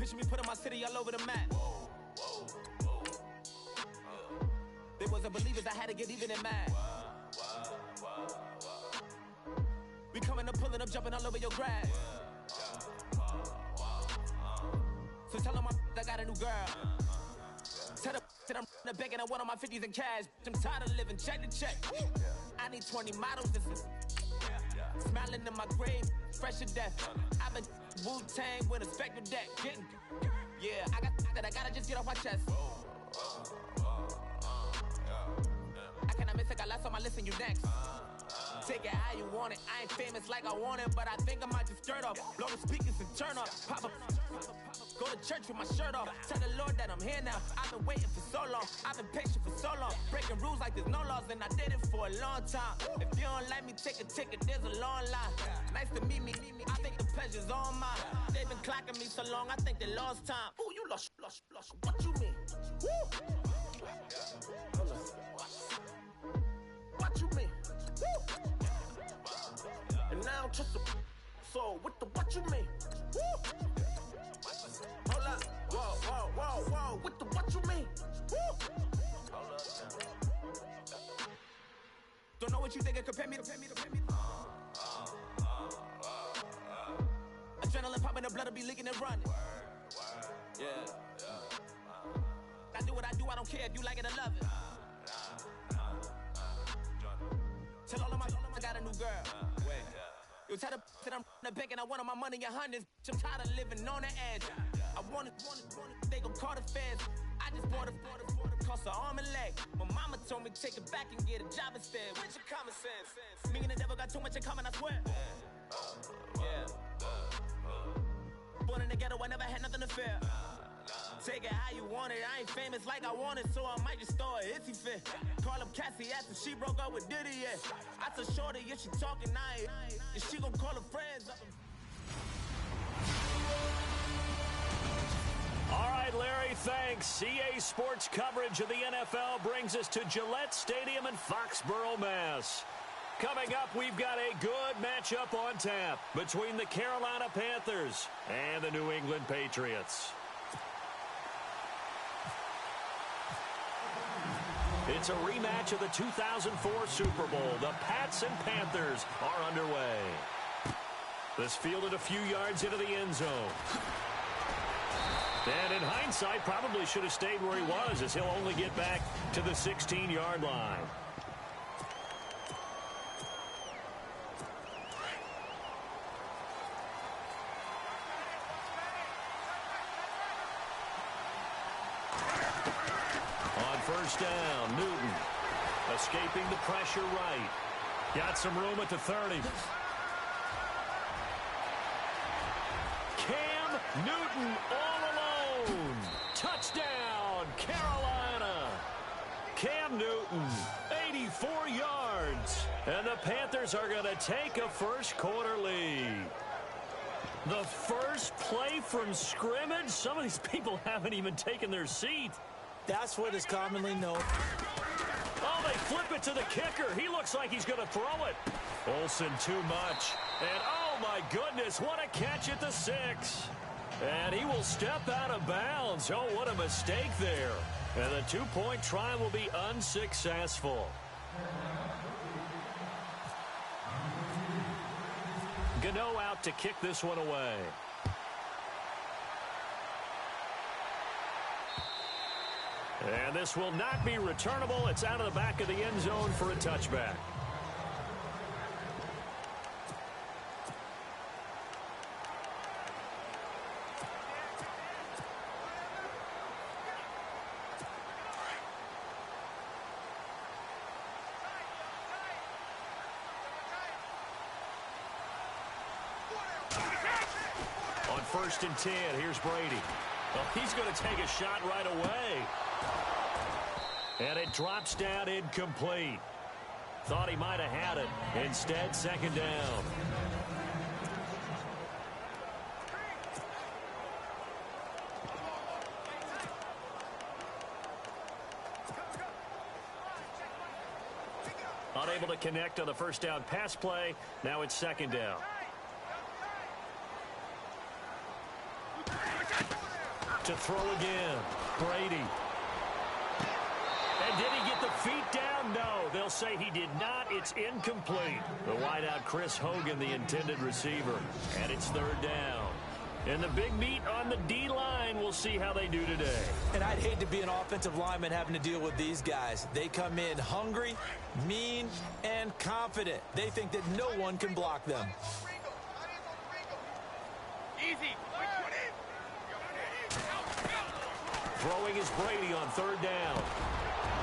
Picture me putting my city all over the map. They wasn't believers, I had to get even and mad. We coming up, pulling up, jumping all over your grass. So tell them I got a new girl. Tell them that I'm begging on one of my 50s in cash. I'm tired of living check to check. I need 20 models. This is smiling in my grave, fresh to death. I've been Wu-Tang with a spectral deck. Yeah, I gotta just get off my chest. I cannot miss it, got last on my list and you next. Take it how you want it. I ain't famous like I want it, but I think I might just stir up. Blow the speakers and turn up. Pop up. Go to church with my shirt off. Tell the Lord that I'm here now. I've been waiting for so long. I've been patient for so long. Breaking rules like there's no laws, and I did it for a long time. If you don't like me, take a ticket. There's a long line. Nice to meet me. I think the pleasure's all mine. They've been clocking me so long, I think they lost time. Ooh, you lost. What you mean? Woo! What you mean? Woo! And now just the so with the what you mean? Woo! Hold up, whoa, with the what you mean? Woo! Don't know what you think, compare me to. Adrenaline popping, the blood will be leaking and running. Yeah. I do what I do, I don't care if you like it or love it. Tell all of my I got a new girl. Yo, tell the that I'm begging, I want all my money in hundreds. I'm tired of living on the edge. I want it, they gon' call the feds. I just bought a cost an arm and leg. My mama told me take it back and get a job instead. Where's your common sense? Me and the devil got too much in common, I swear. Yeah. Born in the ghetto, I never had nothing to fear. Take it how you want it. I ain't famous like I want it, so I might just throw a hissy fit. Call up Cassie after she broke up with Diddy, yeah. I told Shorty if she talking, and she gon' call her friends up. All right, Larry, thanks. CA Sports coverage of the NFL brings us to Gillette Stadium in Foxborough, Mass. Coming up, we've got a good matchup on tap between the Carolina Panthers and the New England Patriots. It's a rematch of the 2004 Super Bowl. The Pats and Panthers are underway. This fielded a few yards into the end zone. And in hindsight, probably should have stayed where he was, as he'll only get back to the 16-yard line. On first down, Newton escaping the pressure right. Got some room at the 30. Cam Newton all alone. Touchdown, Carolina. Cam Newton, 84 yards. And the Panthers are going to take a first quarter lead. The first play from scrimmage? Some of these people haven't even taken their seat. That's what is commonly known. Oh, they flip it to the kicker. He looks like he's going to throw it. Olsen too much. And oh my goodness, what a catch at the 6. And he will step out of bounds. Oh, what a mistake there. And the two-point try will be unsuccessful. Gano out to kick this one away. And this will not be returnable. It's out of the back of the end zone for a touchback. On 1st and 10, here's Brady. Oh, he's going to take a shot right away. And it drops down incomplete. Thought he might have had it. Instead, second down. Unable to connect on the first down pass play. Now it's second down. To throw again. Brady. And did he get the feet down? No. They'll say he did not. It's incomplete. The wideout, Chris Hogan, the intended receiver. And it's third down. And the big meat on the D-line, we'll see how they do today. And I'd hate to be an offensive lineman having to deal with these guys. They come in hungry, mean, and confident. They think that no one can block them. Easy. Throwing is Brady on third down.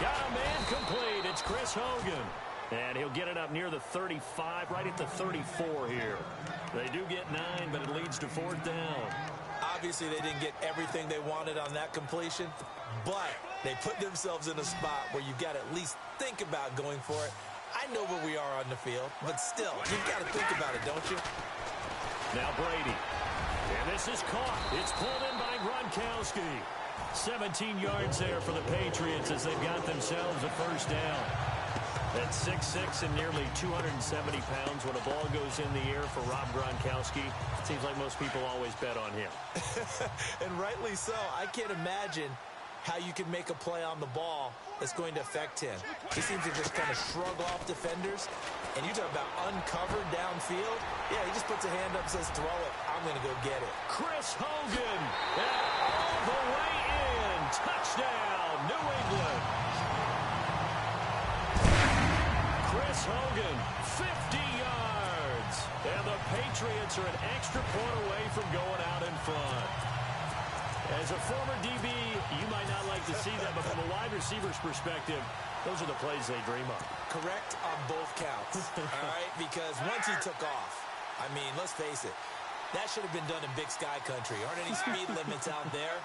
Got a man complete. It's Chris Hogan. And he'll get it up near the 35, right at the 34 here. They do get 9, but it leads to fourth down. Obviously, they didn't get everything they wanted on that completion, but they put themselves in a spot where you've got to at least think about going for it. I know where we are on the field, but still, you've got to think about it, don't you? Now Brady. And this is caught. It's pulled in by Gronkowski. 17 yards there for the Patriots as they've got themselves a first down. At 6'6" and nearly 270 pounds, when a ball goes in the air for Rob Gronkowski, it seems like most people always bet on him. And rightly so. I can't imagine how you can make a play on the ball that's going to affect him. He seems to just kind of shrug off defenders. And you talk about uncovered downfield. Yeah, he just puts a hand up and says, throw it. I'm going to go get it. Chris Hogan, and all the way in. Touchdown, New England. Chris Hogan, 50 yards. And the Patriots are an extra point away from going out in front. As a former DB, you might not like to see that, but from a wide receiver's perspective, those are the plays they dream of. Correct on both counts, all right? Because once he took off, I mean, let's face it, that should have been done in Big Sky Country. Aren't any speed limits out there?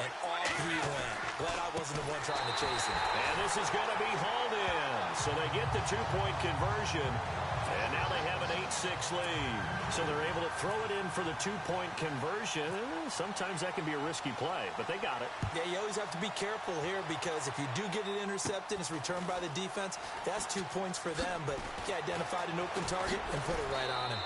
And off he went. Glad I wasn't the one trying to chase him. And this is going to be hauled in. So they get the two-point conversion. And now they have an 8-6 lead. So they're able to throw it in for the two-point conversion. Sometimes that can be a risky play, but they got it. Yeah, you always have to be careful here because if you do get it intercepted, it's returned by the defense. That's 2 points for them, but he identified an open target and put it right on him.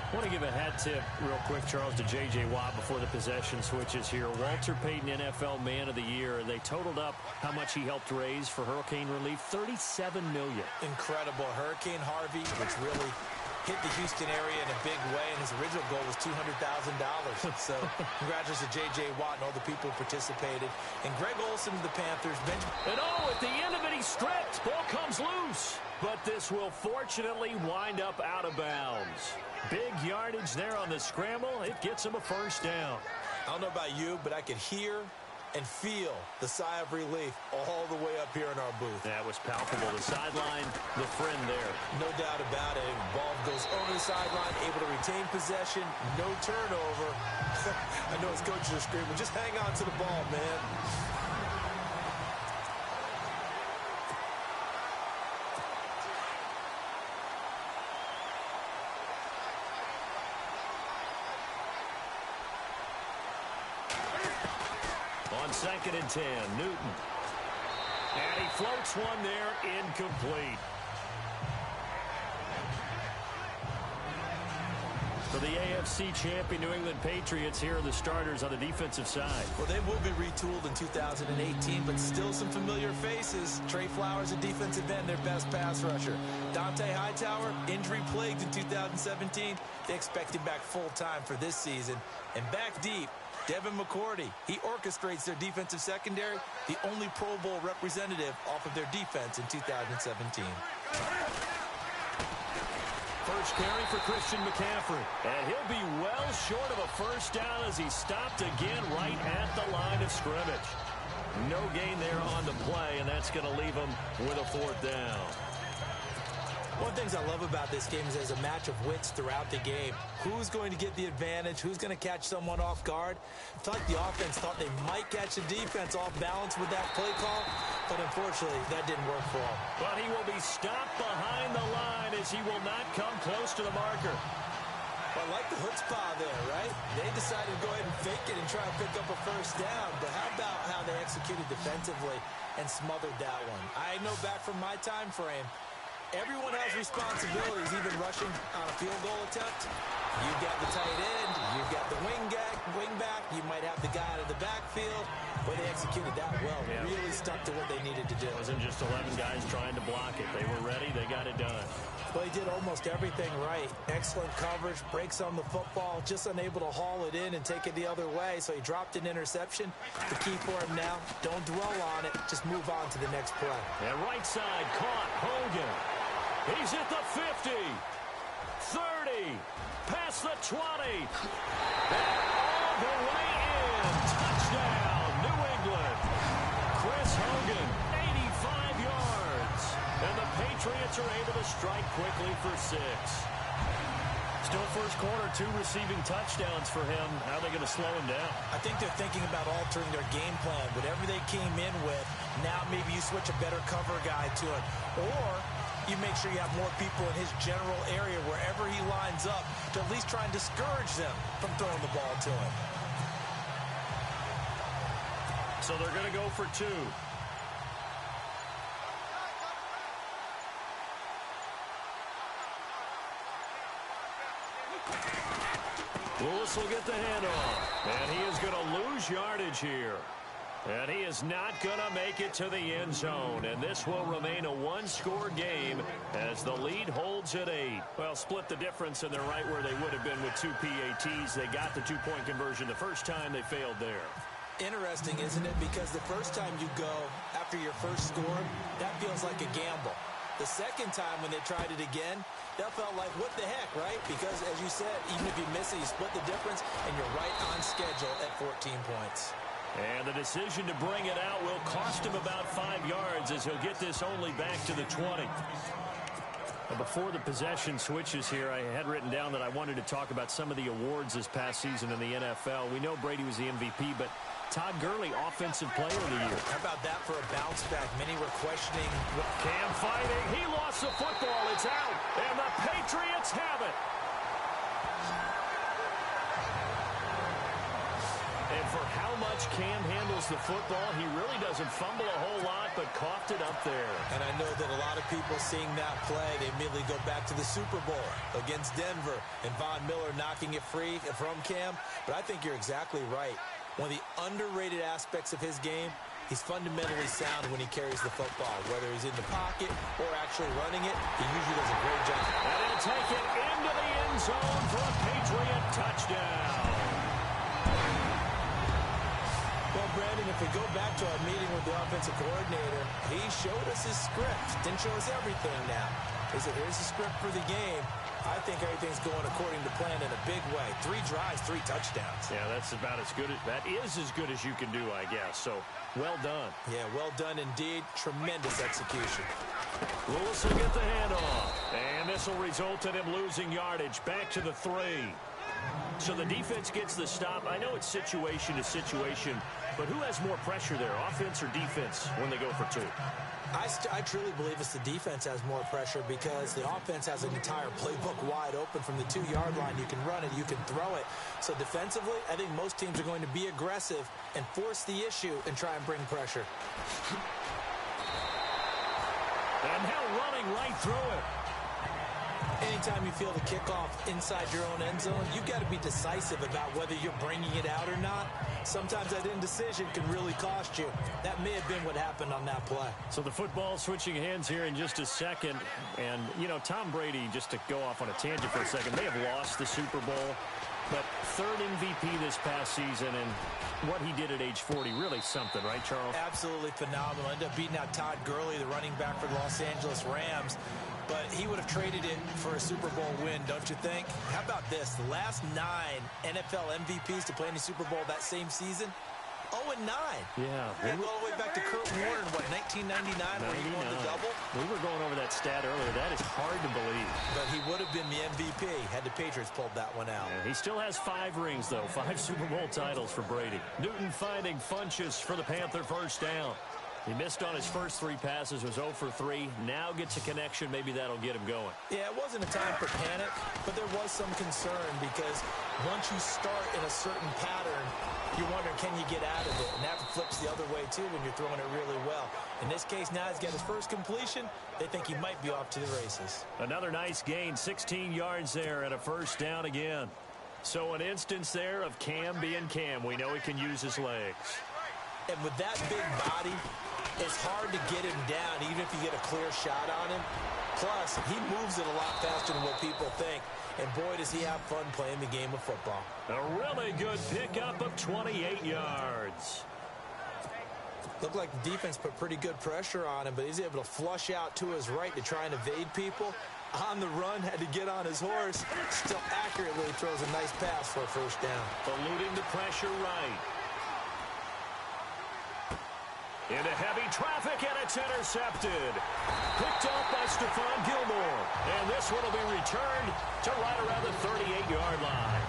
I want to give a hat tip real quick, Charles, to J.J. Watt before the possession switches here. Walter Payton, NFL Man of the Year. They totaled up how much he helped raise for hurricane relief, $37 million. Incredible. Hurricane Harvey, which really hit the Houston area in a big way, and his original goal was $200,000. So congratulations to J.J. Watt and all the people who participated. And Greg Olsen of the Panthers. And at the end of it, he stripped. Ball comes loose. But this will fortunately wind up out of bounds. Big yardage there on the scramble. It gets him a first down. I don't know about you, but I could hear and feel the sigh of relief all the way up here in our booth. That was palpable. The sideline, the friend there. No doubt about it. Ball goes over the sideline, able to retain possession, no turnover. I know his coaches are screaming, just hang on to the ball, man. On 2nd and 10, Newton. And he floats one there, incomplete. For the AFC champion New England Patriots, here are the starters on the defensive side. Well, they will be retooled in 2018, but still some familiar faces. Trey Flowers, a defensive end, their best pass rusher. Dante Hightower, injury-plagued in 2017. They expect him back full-time for this season. And back deep, Devin McCourty. He orchestrates their defensive secondary, the only Pro Bowl representative off of their defense in 2017. First carry for Christian McCaffrey. And he'll be well short of a first down as he stopped again right at the line of scrimmage. No gain there on the play, and that's going to leave him with a fourth down. One of the things I love about this game is there's a match of wits throughout the game. Who's going to get the advantage? Who's going to catch someone off guard? I feel like the offense thought they might catch the defense off balance with that play call, but unfortunately, that didn't work for him. But he will be stopped behind the line as he will not come close to the marker. Well, I like the chutzpah there, right? They decided to go ahead and fake it and try to pick up a first down, but how about how they executed defensively and smothered that one? I know back from my time frame, Everyone has responsibilities, even rushing on a field goal attempt. You've got the tight end, you've got the wing back, you might have the guy out of the backfield. But they executed that well. Yeah. Really stuck to what they needed to do. It wasn't just 11 guys trying to block it. They were ready. They got it done. Well, he did almost everything right. Excellent coverage, breaks on the football, just unable to haul it in and take it the other way. So he dropped an interception. The key for him now, don't dwell on it. Just move on to the next play. And right side caught Hogan. He's at the 50, 30, past the 20, and all the way in. Touchdown, New England. Chris Hogan, 85 yards. And the Patriots are able to strike quickly for 6. Still first quarter, 2 receiving touchdowns for him. How are they going to slow him down? I think they're thinking about altering their game plan. Whatever they came in with, now maybe you switch a better cover guy to it. Or you make sure you have more people in his general area wherever he lines up to at least try and discourage them from throwing the ball to him. So they're going to go for 2. Lewis will get the handoff, and he is going to lose yardage here. And he is not going to make it to the end zone, and this will remain a one-score game as the lead holds at 8. Well, split the difference, and they're right where they would have been with 2 PATs. They got the 2-point conversion the first time. They failed there. Interesting, isn't it? Because the first time you go after your first score, that feels like a gamble. The second time when they tried it again, that felt like, what the heck, right? Because, as you said, even if you miss it, you split the difference, and you're right on schedule at 14 points. And the decision to bring it out will cost him about 5 yards as he'll get this only back to the 20. Before the possession switches here, I had written down that I wanted to talk about some of the awards this past season in the NFL. We know Brady was the MVP, but Todd Gurley, Offensive Player of the Year. How about that for a bounce back? Many were questioning. Cam fighting. He lost the football. It's out. And the Patriots have it. And for how much Cam handles the football, he really doesn't fumble a whole lot, but coughed it up there. And I know that a lot of people seeing that play, they immediately go back to the Super Bowl against Denver and Von Miller knocking it free from Cam. But I think you're exactly right. One of the underrated aspects of his game, he's fundamentally sound when he carries the football. Whether he's in the pocket or actually running it, he usually does a great job. And he'll take it into the end zone for a Patriot touchdown. Well, Brandon, if we go back to our meeting with the offensive coordinator, he showed us his script. Didn't show us everything now. He said, here's the script for the game. I think everything's going according to plan in a big way. 3 drives, 3 touchdowns. Yeah, that's about as good. That is as good as you can do, I guess. So, well done. Yeah, well done indeed. Tremendous execution. Lewis will get the handoff. And this will result in him losing yardage. Back to the 3. So the defense gets the stop. I know it's situation to situation, but who has more pressure there, offense or defense, when they go for 2? I truly believe it's the defense has more pressure because the offense has an entire playbook wide open from the 2-yard line. You can run it, you can throw it. So defensively, I think most teams are going to be aggressive and force the issue and try and bring pressure. And now running right through it. Anytime you feel the kickoff inside your own end zone, you've got to be decisive about whether you're bringing it out or not. Sometimes that indecision can really cost you. That may have been what happened on that play. So the football switching hands here in just a second. And, you know, Tom Brady, just to go off on a tangent for a second, may have lost the Super Bowl, but 3rd MVP this past season, and what he did at age 40, really something, right, Charles? Absolutely phenomenal. Ended up beating out Todd Gurley, the running back for the Los Angeles Rams. But he would have traded it for a Super Bowl win, don't you think? How about this? The last 9 NFL MVPs to play in the Super Bowl that same season, 0-9. Yeah. And all the way back to Kurt Warner in, 1999, where he won the double? We were going over that stat earlier. That is hard to believe. But he would have been the MVP had the Patriots pulled that one out. Yeah, he still has 5 rings, though. 5 Super Bowl titles for Brady. Newton finding Funchess for the Panther first down. He missed on his first 3 passes, was 0 for 3. Now gets a connection. Maybe that'll get him going. Yeah, it wasn't a time for panic, but there was some concern because once you start in a certain pattern, you're wondering, can you get out of it? And that flips the other way, too, when you're throwing it really well. In this case, now he's got his first completion. They think he might be off to the races. Another nice gain, 16 yards there and a first down again. So an instance there of Cam being Cam. We know he can use his legs. And with that big body, it's hard to get him down, even if you get a clear shot on him. Plus, he moves it a lot faster than what people think. And boy, does he have fun playing the game of football. A really good pickup of 28 yards. Looked like the defense put pretty good pressure on him, but he's able to flush out to his right to try and evade people. On the run, had to get on his horse. Still accurately throws a nice pass for a first down. Eluding the pressure right. Into heavy traffic, and it's intercepted. Picked off by Stephon Gilmore. And this one will be returned to right around the 38-yard line.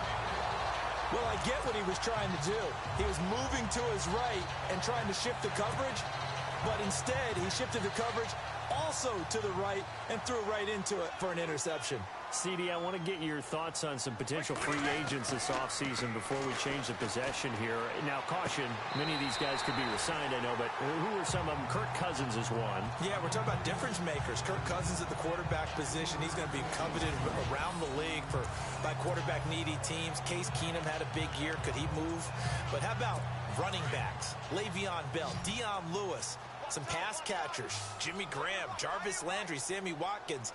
Well, I get what he was trying to do. He was moving to his right and trying to shift the coverage, but instead he shifted the coverage also to the right and threw right into it for an interception. CD, I want to get your thoughts on some potential free agents this offseason before we change the possession here. Now, caution, many of these guys could be resigned, I know, but who are some of them? Kirk Cousins is one. Yeah, we're talking about difference makers. Kirk Cousins at the quarterback position. He's going to be coveted around the league by quarterback-needy teams. Case Keenum had a big year. Could he move? But how about running backs? Le'Veon Bell, Dion Lewis, some pass catchers, Jimmy Graham, Jarvis Landry, Sammy Watkins.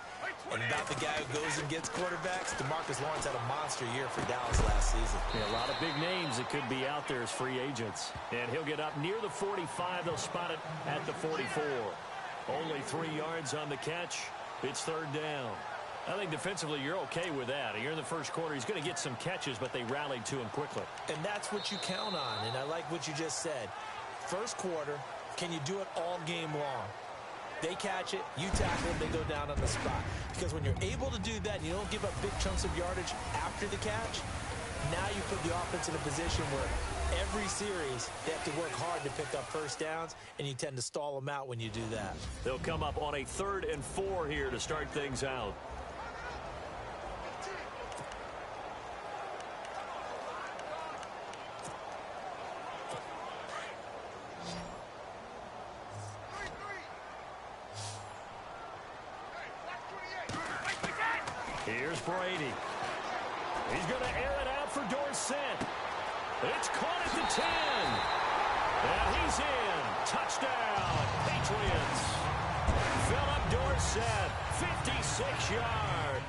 And about the guy who goes and gets quarterbacks, DeMarcus Lawrence had a monster year for Dallas last season. Yeah, a lot of big names that could be out there as free agents. And he'll get up near the 45. They'll spot it at the 44. Only 3 yards on the catch. It's third down. I think defensively you're okay with that. You're in the first quarter. He's going to get some catches, but they rallied to him quickly. And that's what you count on. And I like what you just said. First quarter, can you do it all game long? They catch it, you tackle it, they go down on the spot. Because when you're able to do that and you don't give up big chunks of yardage after the catch, now you put the offense in a position where every series they have to work hard to pick up first downs, and you tend to stall them out when you do that. They'll come up on a 3rd and 4 here to start things out. Here's Brady. He's going to air it out for Dorsett. It's caught at the 10. And he's in. Touchdown, Patriots. Philip Dorsett, 56 yards.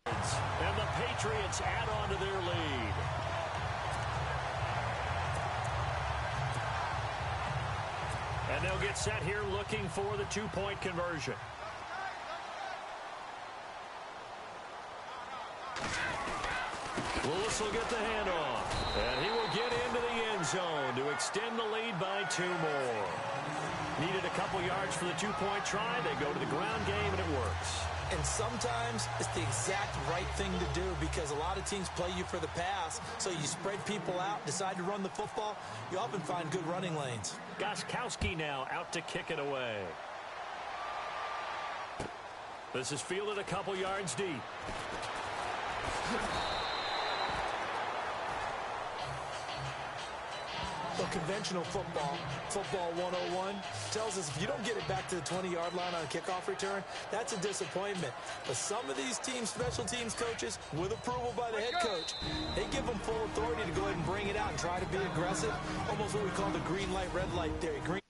And the Patriots add on to their lead. And they'll get set here looking for the 2-point conversion. Lewis will get the handoff. And he will get into the end zone to extend the lead by 2 more. Needed a couple yards for the 2-point try. They go to the ground game, and it works. And sometimes it's the exact right thing to do because a lot of teams play you for the pass, so you spread people out, decide to run the football. You often find good running lanes. Gostkowski now out to kick it away. This is fielded a couple yards deep. Well, conventional football, football 101, tells us if you don't get it back to the 20-yard line on a kickoff return, that's a disappointment. But some of these teams, special teams coaches, with approval by the head coach, they give them full authority to go ahead and bring it out and try to be aggressive, almost what we call the green light, red light theory.